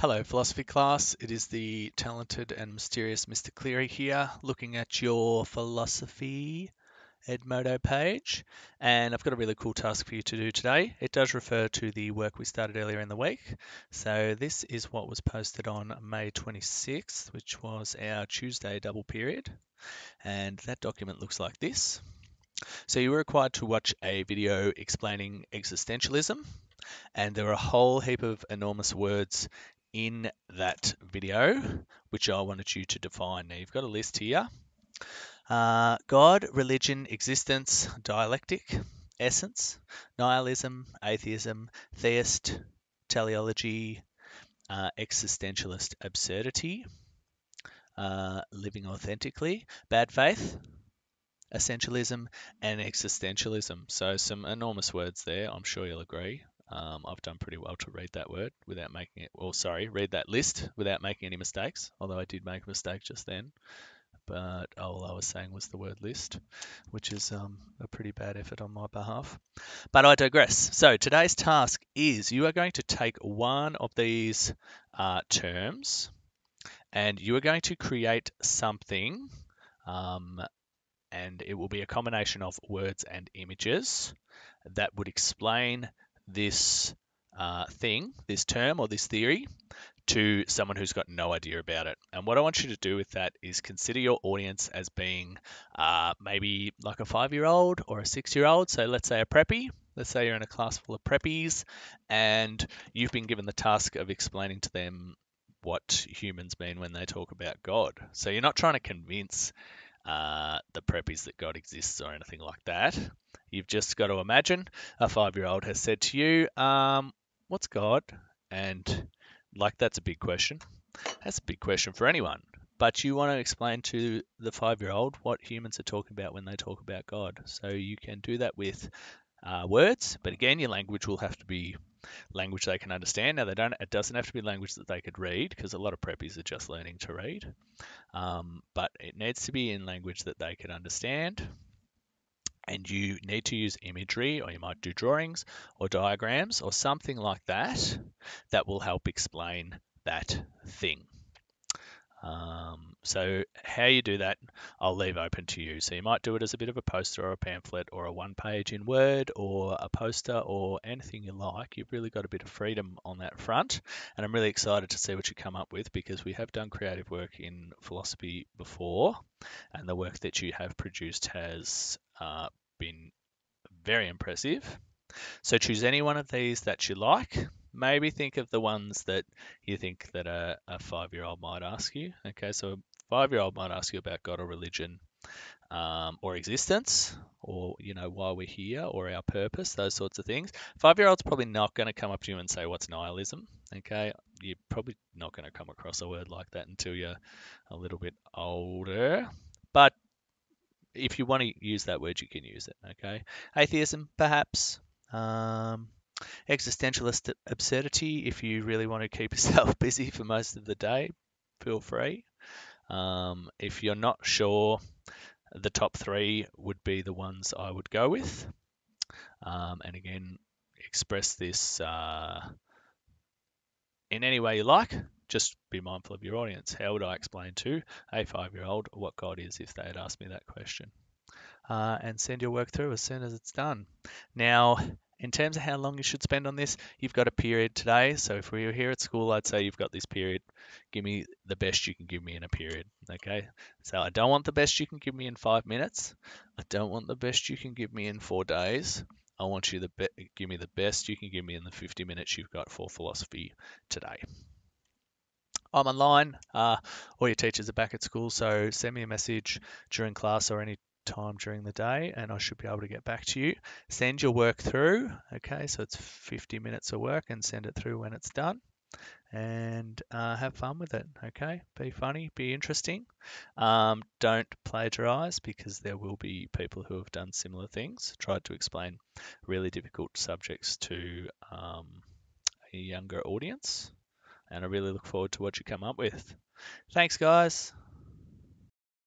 Hello, philosophy class. It is the talented and mysterious Mr. Cleary here, looking at your philosophy Edmodo page. And I've got a really cool task for you to do today. It does refer to the work we started earlier in the week. So this is what was posted on May 26th, which was our Tuesday double period. And that document looks like this. So you were required to watch a video explaining existentialism, and there are a whole heap of enormous words in that video which I wanted you to define. Now you've got a list here. God, religion, existence, dialectic, essence, nihilism, atheism, theist, teleology, existentialist absurdity, living authentically, bad faith, essentialism, and existentialism. So some enormous words there. I'm sure you'll agree. I've done pretty well to read that word without making it, or sorry, read that list without making any mistakes, although I did make a mistake just then. But all I was saying was the word list, which is a pretty bad effort on my behalf. But I digress. So today's task is you are going to take one of these terms and you are going to create something, and it will be a combination of words and images that would explain this thing, this term or this theory to someone who's got no idea about it. And what I want you to do with that is consider your audience as being maybe like a 5-year-old or a 6-year-old. So let's say a preppy. Let's say you're in a class full of preppies and you've been given the task of explaining to them what humans mean when they talk about God. So you're not trying to convince the preppies that God exists or anything like that. You've just got to imagine a 5-year-old has said to you, what's God? And like, that's a big question. That's a big question for anyone. But you want to explain to the 5-year-old what humans are talking about when they talk about God. So you can do that with words, but again, your language will have to be language they can understand. Now, it doesn't have to be language that they could read, because a lot of preppies are just learning to read. But it needs to be in language that they can understand. And you need to use imagery, or you might do drawings or diagrams or something like that that will help explain that thing. So how you do that, I'll leave open to you. So you might do it as a bit of a poster or a pamphlet or a one-page in Word or a poster or anything you like. You've really got a bit of freedom on that front. And I'm really excited to see what you come up with, because we have done creative work in philosophy before, and the work that you have produced has been very impressive. So choose any one of these that you like. Maybe think of the ones that you think that a 5-year-old might ask you. Okay, so a 5-year-old might ask you about God or religion, or existence, or why we're here, or our purpose, those sorts of things. 5-year-old's probably not going to come up to you and say, what's nihilism? Okay, you're probably not going to come across a word like that until you're a little bit older. But if you want to use that word, you can use it. Okay, atheism, perhaps. Existentialist absurdity, if you really want to keep yourself busy for most of the day, feel free. If you're not sure, the top 3 would be the ones I would go with. And again, express this in any way you like. Just be mindful of your audience. How would I explain to a 5-year-old what God is if they had asked me that question? And send your work through as soon as it's done. Now, in terms of how long you should spend on this, you've got a period today. So if we were here at school, I'd say you've got this period. Give me the best you can give me in a period. Okay. So I don't want the best you can give me in 5 minutes. I don't want the best you can give me in 4 days. I want you to give me the best you can give me in the 50 minutes you've got for philosophy today. I'm online. All your teachers are back at school, so send me a message during class or any time during the day, and I should be able to get back to you. Send your work through. Okay, so it's 50 minutes of work, and send it through when it's done. And have fun with it. Okay, be funny, be interesting. Don't plagiarize, because there will be people who have done similar things, tried to explain really difficult subjects to a younger audience. And I really look forward to what you come up with. Thanks, guys.